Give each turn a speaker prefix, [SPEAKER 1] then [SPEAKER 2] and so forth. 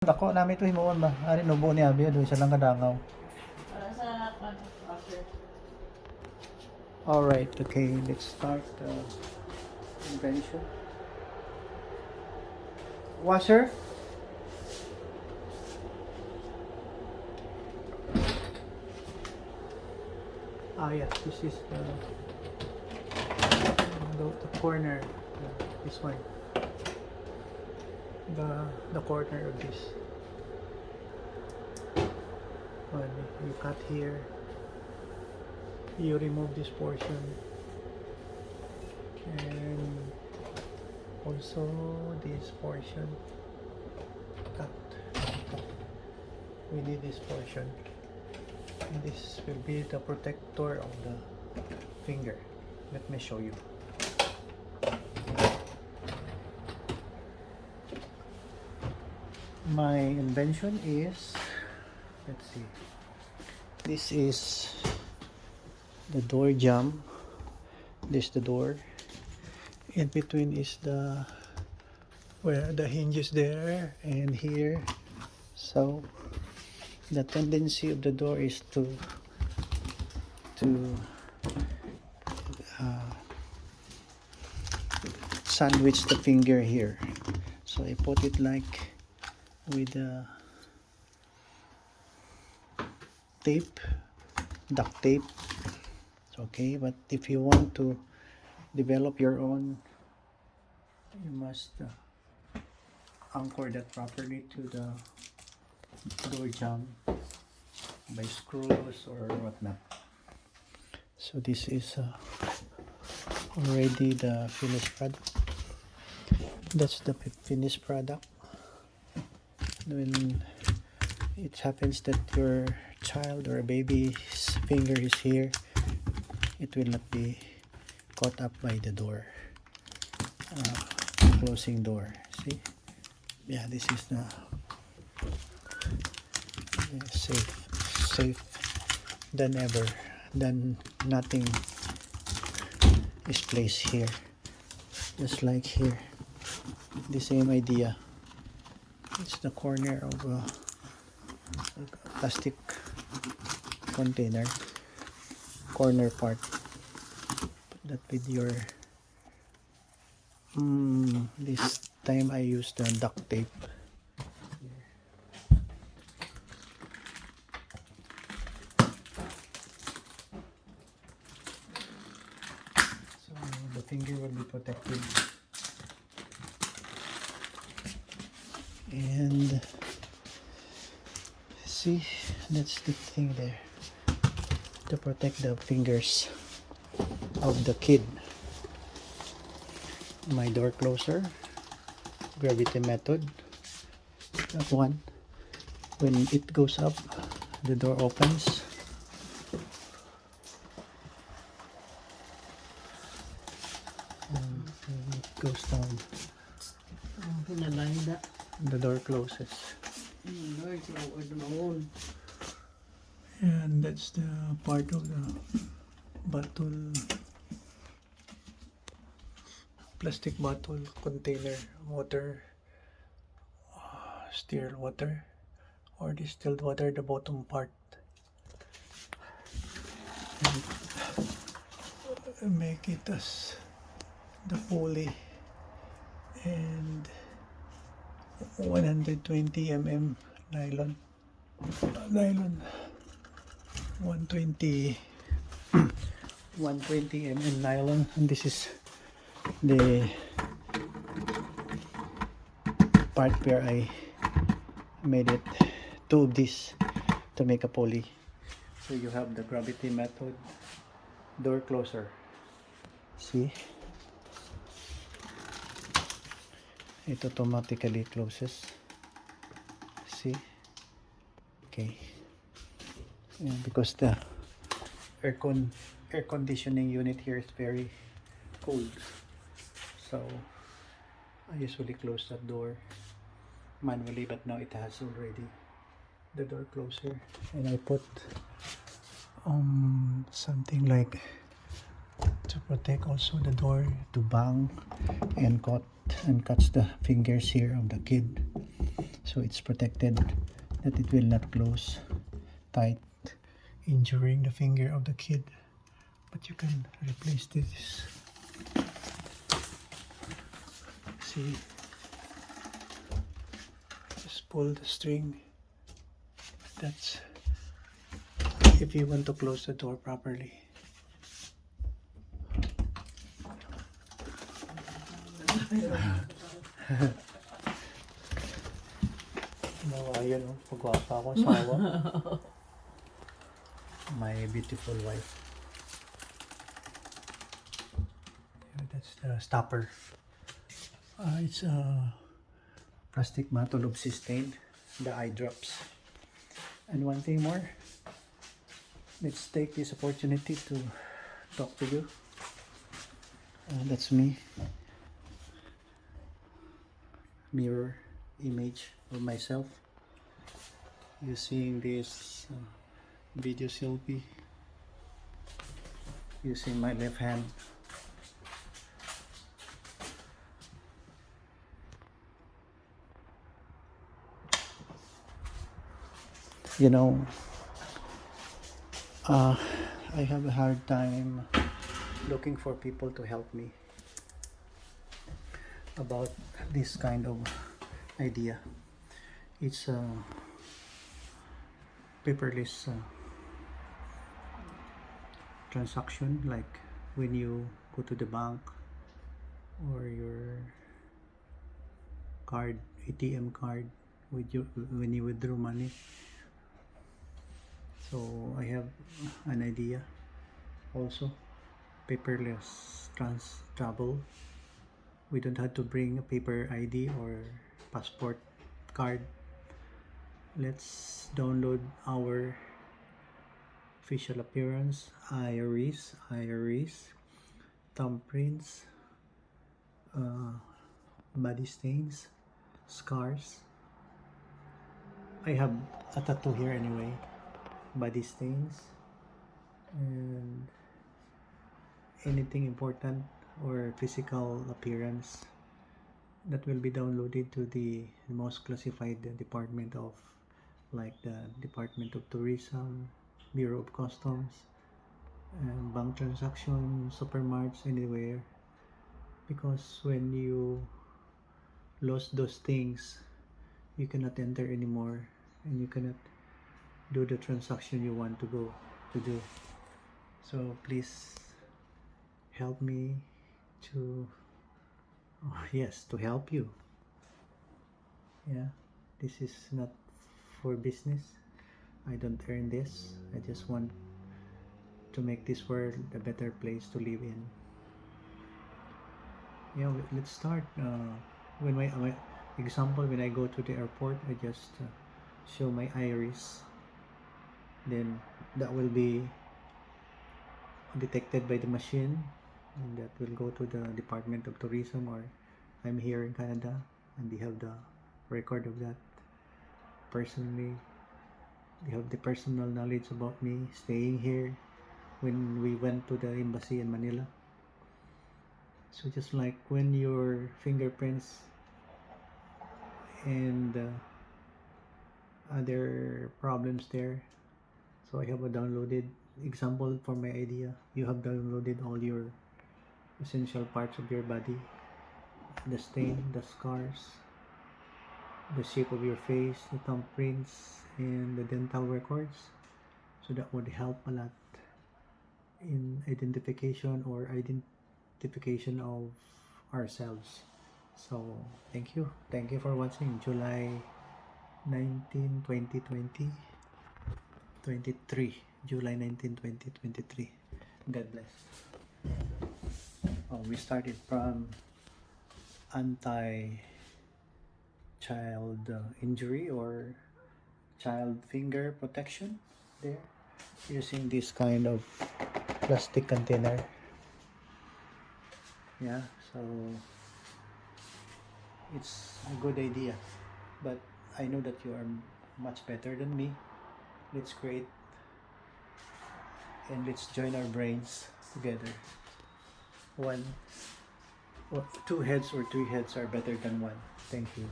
[SPEAKER 1] Dako namin ito himuon ba? Ari nubo ni Abi doon sa lang kadangaw.
[SPEAKER 2] Para sa after.
[SPEAKER 1] Alright, okay, let's start the invention. Washer? Yeah, this is the corner, this one. The corner of this one. You cut here, you remove this portion, and also this portion cut. We need this portion, and this will be the protector of the finger. Let me show you. My invention is, let's see, this is the door jamb. This is the door. In between is the where the hinge is there and here. So the tendency of the door is to sandwich the finger here. So I put it like with tape, duct tape. It's okay, but if you want to develop your own, you must anchor that properly to the door jamb by screws or whatnot. So this is already the finished product. That's the finished product. When it happens that your child or a baby's finger is here, it will not be caught up by the door, closing door. See? Yeah, this is the safe than ever. Then nothing is placed here, just like here. The same idea. It's the corner of a plastic container, corner part. Put that with your this time I used the duct tape. So the finger will be protected. And see, that's the thing there to protect the fingers of the kid. My door closer, gravity method. That one, when it goes up, the door opens. And when it goes down, the door closes. And that's the part of the bottle, plastic bottle container, water, still water or distilled water, the bottom part. And make it as the pulley and 120 mm nylon 120 mm nylon, and this is the part where I made it, two of this to make a pulley. So you have the gravity method door closer. See, it automatically closes. See, okay. Yeah, because the air conditioning unit here is very cold, so I usually close that door manually, but now it has already the door closer, and I put something like to protect also the door to bang and cuts the fingers here of the kid. so it's protected, that it will not close tight, injuring the finger of the kid. But you can replace this. See, just pull the string. That's if you want to close the door properly. Yun, pagwapa ako asawa. My beautiful wife. That's the stopper. It's a plastic matol of sustain, the eye drops. And one thing more, let's take this opportunity to talk to you. That's me. Mirror image of myself using this video selfie using my left hand. You know, I have a hard time looking for people to help me about this kind of idea. It's a paperless transaction, like when you go to the bank or your card, ATM card, with you when you withdraw money. So I have an idea also, paperless travel. We don't have to bring a paper ID or passport card. Let's download our facial appearance, iris, thumbprints, body stains, scars. I have a tattoo here anyway, body stains, and anything important or physical appearance that will be downloaded to the most classified department of, like the Department of Tourism, Bureau of Customs, and bank transaction, supermarkets, anywhere. Because when you lost those things, you cannot enter anymore, and you cannot do the transaction you want to go to do. So please help me to to help you. Yeah, this is not for business. I don't earn this. I just want to make this world a better place to live in. Yeah, let's start. When my example, when I go to the airport, I just show my iris. Then that will be detected by the machine, and that will go to the Department of Tourism, or I'm here in Canada and they have the record of that. Personally, they have the personal knowledge about me staying here when we went to the embassy in Manila. So just like when your fingerprints and other problems there, so I have a downloaded example for my idea. You have downloaded all your essential parts of your body, the stain, the scars, the shape of your face, the thumbprints, and the dental records. So that would help a lot in identification of ourselves. So thank you for watching. July 19, 2020 23, July 19, 2023. God bless. We started from anti-child injury or child finger protection there, using this kind of plastic container. Yeah, so it's a good idea, but I know that you are much better than me. Let's create and let's join our brains together. Two heads or three heads are better than one. Thank you.